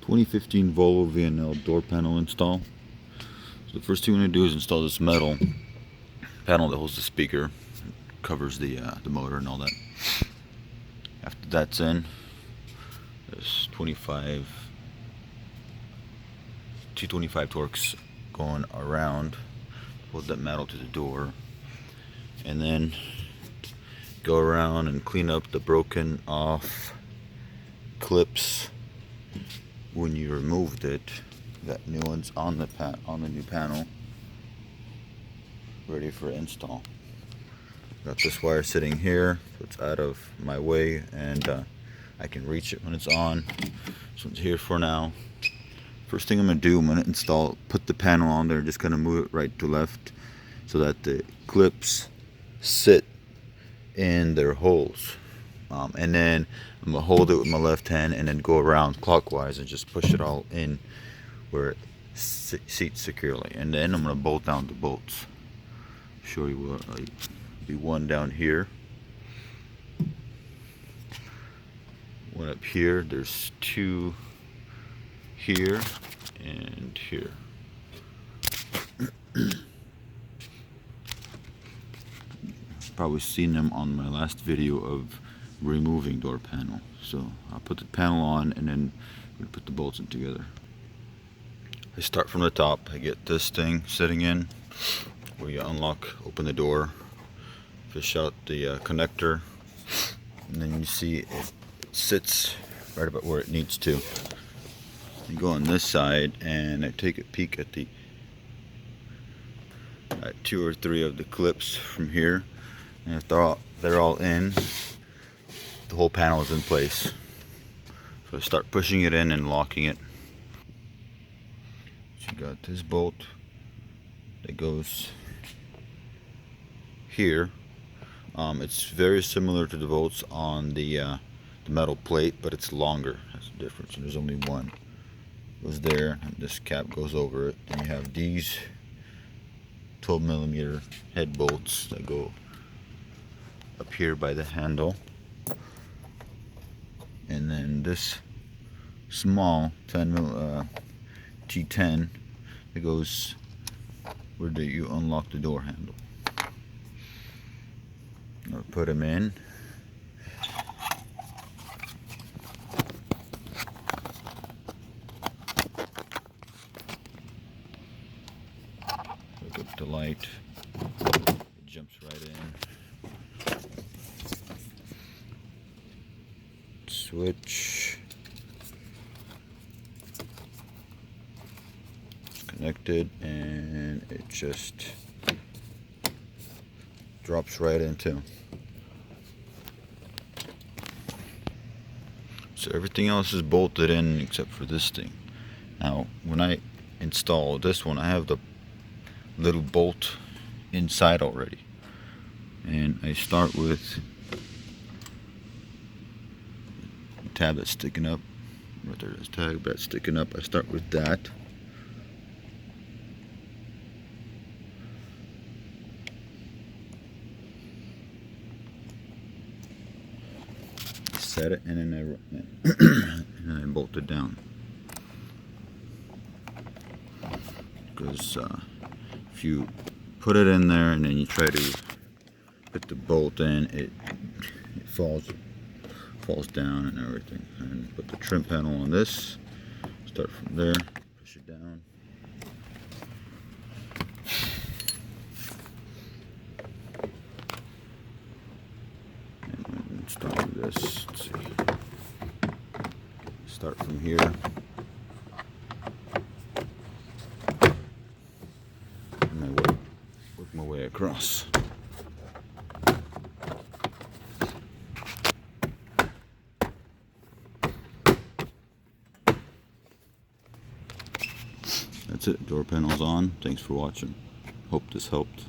2015 Volvo VNL door panel install. So the first thing we're going to do is install this metal panel that holds the speaker, covers the motor and all that. After that's in, there's 225 torques going around, hold that metal to the door, and then go around and clean up the broken off clips when you removed it. Got new ones on the new panel, ready for install. Got this wire sitting here, so it's out of my way, and I can reach it when it's on. So it's here for now. First thing I'm gonna do, I'm gonna install, put the panel on there, just gonna move it right to left so that the clips sit in their holes. And then I'm gonna hold it with my left hand and then go around clockwise and just push it all in where it seats securely. And then I'm gonna bolt down the bolts. Show you what, be one down here, one up here. There's two here and here. Probably seen them on my last video of removing door panel. So I'll put the panel on and then we put the bolts in together. I start from the top. I get this thing sitting in where you unlock, open the door, fish out the connector, and then you see it sits right about where it needs to. You go on this side and I take a peek at the two or three of the clips from here, and if they're all in, the whole panel is in place. So I start pushing it in and locking it. So you got this bolt that goes here. It's very similar to the bolts on the metal plate, but it's longer. That's the difference. And there's only one. Goes there, and this cap goes over it. And you have these 12mm head bolts that go up here by the handle, and then this small T10 that goes where you unlock the door handle. I'll put them in. Hook up the light. It jumps right in. Switch. It's connected and it just drops right into. So everything else is bolted in except for this thing. Now when I install this one, I have the little bolt inside already, and I start with the tab that's sticking up. Right there's a tab that's sticking up. I start with that. Set it, and then and then I bolt it down, because if you put it in there and then you try to put the bolt in, it falls down and everything. And put the trim panel on this, start from there, push it down. And start with this. Let's see. Start from here. And I work my way across. That's it. Door panel's on. Thanks for watching. Hope this helped.